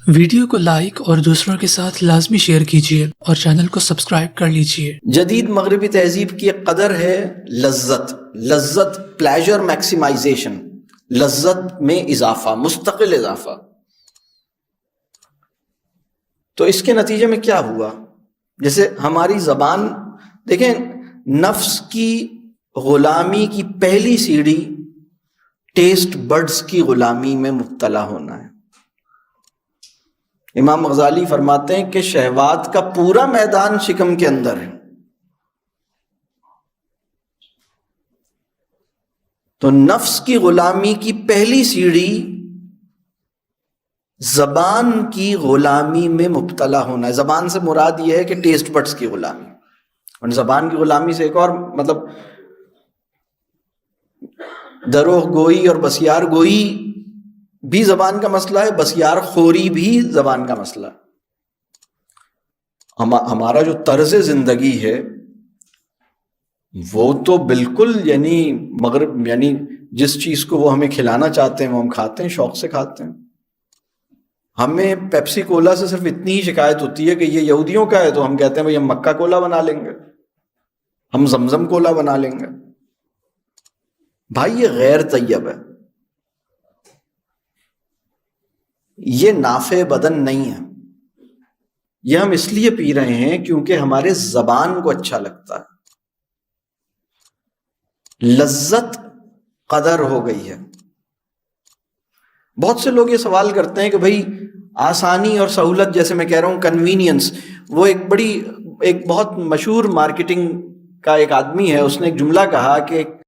Video کو like اور دوسروں کے ساتھ لازمی شیئر کیجیے اور چینل کو سبسکرائب کر لیجیے۔ جدید مغربی تہذیب کی ایک قدر ہے لذت پلیجر میکسیمائزیشن، لذت میں اضافہ، مستقل اضافہ۔ تو اس کے نتیجے میں کیا ہوا؟ جیسے ہماری زبان دیکھیں، نفس کی غلامی کی پہلی سیڑھی ٹیسٹ بڈز کی غلامی میں مبتلا ہونا ہے۔ امام غزالی فرماتے ہیں کہ شہوات کا پورا میدان شکم کے اندر ہے، تو نفس کی غلامی کی پہلی سیڑھی زبان کی غلامی میں مبتلا ہونا ہے۔ زبان سے مراد یہ ہے کہ ٹیسٹ بڈز کی غلامی، اور زبان کی غلامی سے ایک اور مطلب دروغ گوئی اور بسیار گوئی بھی زبان کا مسئلہ ہے، بسیار خوری بھی زبان کا مسئلہ ہے۔ ہمارا جو طرز زندگی ہے وہ تو بالکل مغرب جس چیز کو وہ ہمیں کھلانا چاہتے ہیں وہ ہم کھاتے ہیں، شوق سے کھاتے ہیں۔ ہمیں پیپسی کولا سے صرف اتنی ہی شکایت ہوتی ہے کہ یہ یہودیوں کا ہے، تو ہم کہتے ہیں بھئی ہم مکہ کولا بنا لیں گے، ہم زمزم کولا بنا لیں گے۔ بھائی یہ غیر طیب ہے، یہ نافع بدن نہیں ہے۔ یہ ہم اس لیے پی رہے ہیں کیونکہ ہمارے زبان کو اچھا لگتا ہے، لذت قدر ہو گئی ہے۔ بہت سے لوگ یہ سوال کرتے ہیں کہ بھئی آسانی اور سہولت، جیسے میں کہہ رہا ہوں کنوینئنس، وہ ایک بہت مشہور مارکیٹنگ کا ایک آدمی ہے، اس نے ایک جملہ کہا کہ